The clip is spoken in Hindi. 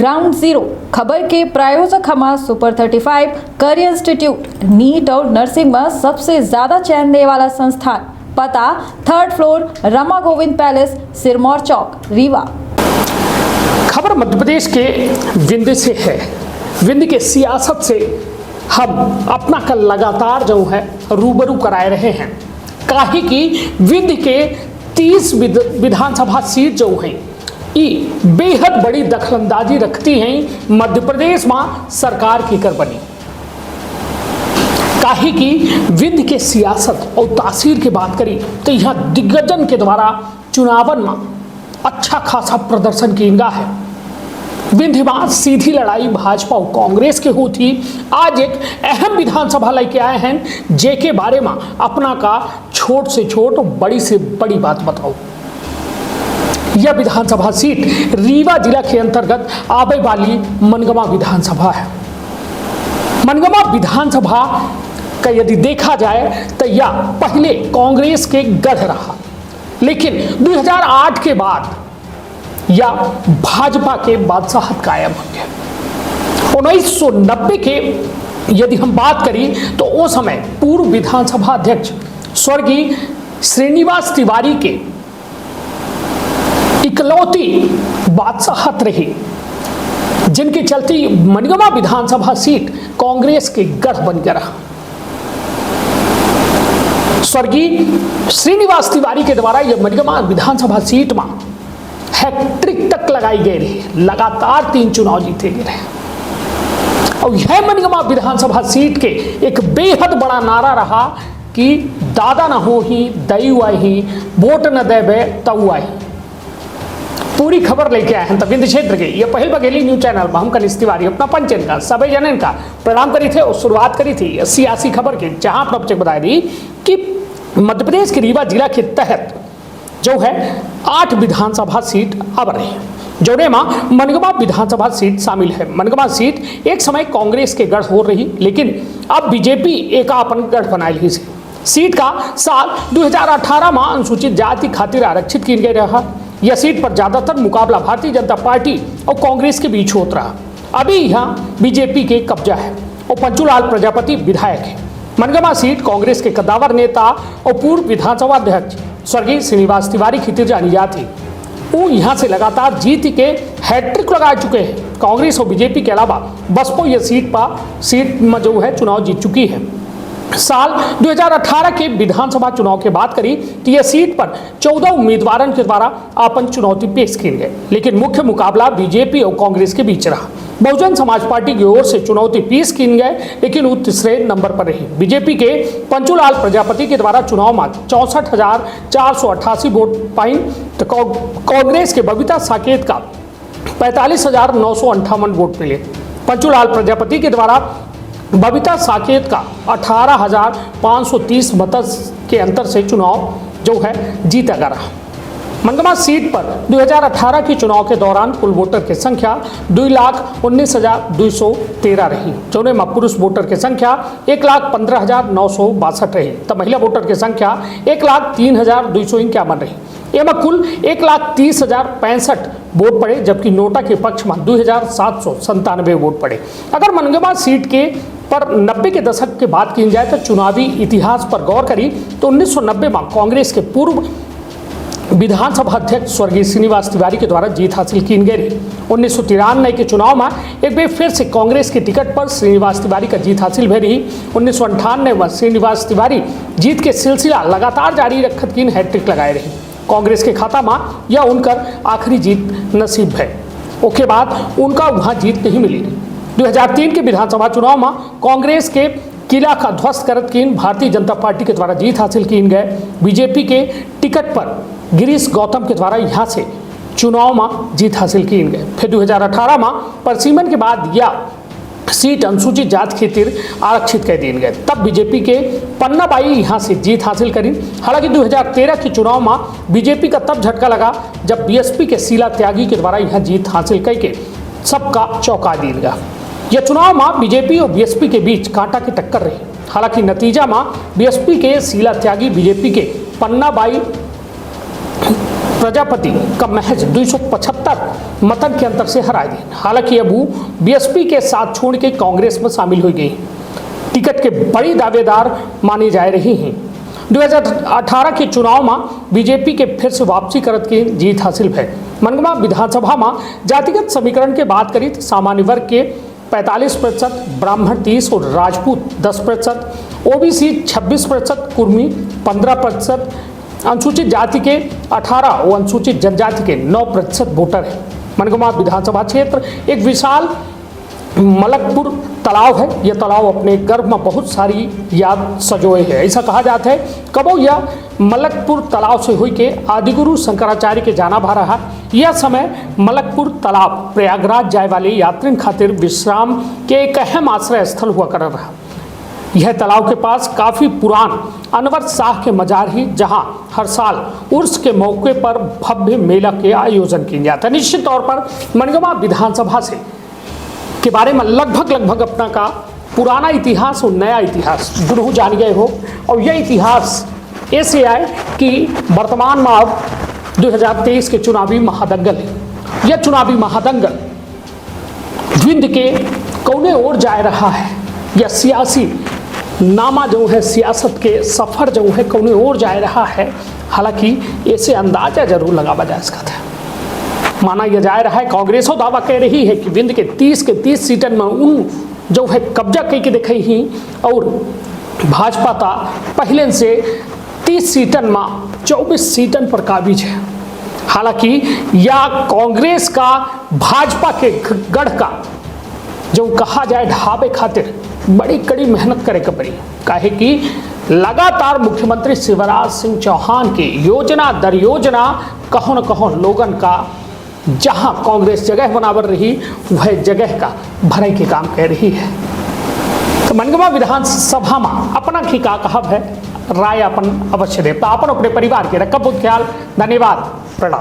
ग्राउंड जीरो खबर के प्रायोजक हमारा सुपर 35 करियर इंस्टीट्यूट नीट और नर्सिंग में सबसे ज्यादा चयन देने वाला संस्थान। पता 3rd floor Rama Govind palace, Sirmaur Chowk, Rewa. खबर मध्य प्रदेश के विंध्य से है। विंध्य के सियासत से हम अपना कल लगातार जो है रूबरू कराए रहे हैं। काहे कि विंध्य के 30 विधानसभा सीट जो हैं ये बेहद बड़ी दखलंदाजी रखती हैं मध्य प्रदेश में सरकार की कर बनी। काहे कि विंध्य के सियासत और तासीर की बात करी तो यहाँ दिग्गजन के द्वारा चुनावन में अच्छा खासा प्रदर्शन किया है। विंध्य में सीधी लड़ाई भाजपा और कांग्रेस के होती। आज एक अहम विधानसभा लेके आए हैं जेके बारे में अपना का छोट से छोट बड़ी से बड़ी बात बताओ। यह विधानसभा सीट रीवा जिला के अंतर्गत आने वाली मनगमा विधानसभा है। मनगमा विधानसभा का यदि देखा जाए तो यह पहले कांग्रेस के गढ़ रहा, लेकिन 2008 के बाद यह भाजपा के बादशाहत कायम हो गया। 1990 के यदि हम बात करें तो उस समय पूर्व विधानसभा अध्यक्ष स्वर्गीय श्रीनिवास तिवारी के इकलौती बादशाहत रही, जिनके चलते मनगमा विधानसभा सीट कांग्रेस के गढ़ बन गया रहा। स्वर्गीय श्रीनिवास तिवारी के द्वारा यह मनगमा विधानसभा सीट में हैट्रिक तक लगाई गई रही। लगातार 3 चुनाव जीते गए रहे और यह मनगमा विधानसभा सीट के एक बेहद बड़ा नारा रहा कि दादा न हो ही दयु आई, वोट न देवे तऊ आई। पूरी खबर लेके आए हैं तो विंध्य क्षेत्र के ये पहल बघेली न्यूज चैनल में हम कनिष्ठ तिवारी अपना पंचन का सभी जनन का प्रणाम करी थे और शुरुआत करी थी सियासी खबर के, जहां पर बताई दी कि मध्य प्रदेश के रीवा जिला के तहत जो है 8 विधानसभा सीट अब रही है, जोड़े में मनगमा विधानसभा सीट शामिल है। मनगमा सीट एक समय कांग्रेस के गढ़ हो रही, लेकिन अब बीजेपी एक अपन गढ़ बनाई ली सीट का साल 2018 में अनुसूचित जाति खातिर आरक्षित की गई रहा। यह सीट पर ज्यादातर मुकाबला भारतीय जनता पार्टी और कांग्रेस के बीच होता रहा। अभी यहाँ बीजेपी के कब्जा है और पंचूलाल प्रजापति विधायक है। मनगमा सीट कांग्रेस के कद्दावर नेता और पूर्व विधानसभा अध्यक्ष स्वर्गीय श्रीनिवास तिवारी की जानी जाती। वो यहाँ से लगातार जीत के हैट्रिक लगा चुके हैं। कांग्रेस और बीजेपी के अलावा बसपा यह सीट में जो है चुनाव जीत चुकी है। साल 2018 के विधानसभा चुनाव की बात करी तो यह सीट पर 14 उम्मीदवारों के द्वारा अपन चुनौती पेश किए गए, लेकिन मुख्य मुकाबला बीजेपी और कांग्रेस के बीच रहा। बहुजन समाज पार्टी की ओर से चुनौती पेश किए गए, लेकिन वो तीसरे नंबर पर रही। बीजेपी के पंचूलाल प्रजापति के द्वारा चुनाव में 64,488 वोट पाई तो कांग्रेस के बबीता साकेत का 45,958 वोट मिले। पंचूलाल प्रजापति के द्वारा बबीता साकेत का 18,530 मत के अंतर से चुनाव जो है जीता गया रहा। मनगमा सीट पर 2018 के चुनाव के दौरान कुल वोटर की संख्या 2,19,213 रही, जोने में पुरुष वोटर की संख्या 1,15,962 रही, तो महिला वोटर की संख्या 1,03,251 रही। एवं कुल 1,30,065 वोट पड़े, जबकि नोटा के पक्ष में 2,797 वोट पड़े। अगर मनगमा सीट के पर 90 के दशक के बात की जाए तो चुनावी इतिहास पर गौर करी तो 1990 में कांग्रेस के पूर्व विधानसभा अध्यक्ष स्वर्गीय श्रीनिवास तिवारी के द्वारा जीत हासिल की गई रही। 1993 के चुनाव में एक बार फिर से कांग्रेस के टिकट पर श्रीनिवास तिवारी का जीत हासिल भई रही। 1998 में श्रीनिवास तिवारी जीत के सिलसिला लगातार जारी रखत की हैट्रिक लगाए रही। कांग्रेस के खाता में यह उनकर आखिरी जीत नसीब है, उसके बाद उनका वहाँ जीत नहीं मिली। 2003 के विधानसभा चुनाव में कांग्रेस के किला का ध्वस्त करत की भारतीय जनता पार्टी के द्वारा जीत हासिल की गए। बीजेपी के टिकट पर गिरीश गौतम के द्वारा यहाँ से चुनाव में जीत हासिल की गए। फिर 2018 में परसीमन के बाद यह सीट अनुसूचित जाति खातिर आरक्षित कर दी गए, तब बीजेपी के पन्ना बाई यहाँ से जीत हासिल करी। हालांकि 2013 के चुनाव में बीजेपी का तब झटका लगा जब बीएसपी के शीला त्यागी के द्वारा यहाँ जीत हासिल करके सबका चौंका दी गया। यह चुनाव में बीजेपी और बीएसपी के बीच कांटा की टक्कर रही। हालांकि नतीजा में बीएसपी के शीला त्यागी बीजेपी के पन्ना बाई प्रजापति का महज 275 मतन के अंतर से हरा दी। हालांकि अब वो बीएसपी के साथ छोड़ के कांग्रेस में शामिल हो गई। टिकट के बड़ी दावेदार मानी जा रही हैं। 2018 के चुनाव में बीजेपी के फिर से वापसी करत की जीत हासिल है। मनगमा विधानसभा में जातिगत समीकरण के बात करी तो सामान्य वर्ग के 45%, ब्राह्मण 30% और राजपूत 10%, ओबीसी 26%, कुर्मी 15%, अनुसूचित जाति के 18% और अनुसूचित जनजाति के 9% वोटर हैं। मनगमा विधानसभा क्षेत्र एक विशाल मलकपुर तालाब है। यह तालाब अपने गर्भ में बहुत सारी याद सजोए है। ऐसा कहा जाता है कबो यह मलकपुर तालाब से हुई के आदिगुरु शंकराचार्य के जाना भा रहा। यह समय मलकपुर तालाब प्रयागराज जाए वाले यात्रियों खातिर विश्राम के एक अहम आश्रय स्थल हुआ कर रहा। यह तालाब के पास काफ़ी पुरान अनवर शाह के मजार ही, जहां हर साल उर्स के मौके पर भव्य मेला के आयोजन किया जाता है। निश्चित तौर पर मनगमा विधानसभा से के बारे में लगभग अपना का पुराना इतिहास और नया इतिहास दोनों जान गए हो। और यह इतिहास ऐसे आए कि वर्तमान में अब 2023 के चुनावी महादंगल है। यह चुनावी महादंगल विंध्य के कौने ओर जा रहा है। यह सियासी नामा जो है, सियासत के सफ़र जो है कौने ओर जा रहा है। हालांकि ऐसे अंदाजा जरूर लगावा जा सकता है। माना यह जा रहा है, कांग्रेसों दावा कह रही है कि विंध्य के 30 सीटन में उन जो है कब्जा कई के दिखाई ही, और भाजपा का पहले से 30 सीटन में 24 सीटन पर काबिज है। हालांकि यह कांग्रेस का भाजपा के गढ़ का जो कहा जाए ढाबे खातिर बड़ी कड़ी मेहनत करे के पड़ी। काहे कि लगातार मुख्यमंत्री शिवराज सिंह चौहान की योजना दर योजना कहो न कहो लोगन का जहां कांग्रेस जगह बनावर रही वह जगह का भराई के काम कर रही है। तो मनगमा विधानसभा में अपना की का कहब है, राय अपन अवश्य दे। अपन अपने परिवार के रखब ख्याल। धन्यवाद, प्रणाम।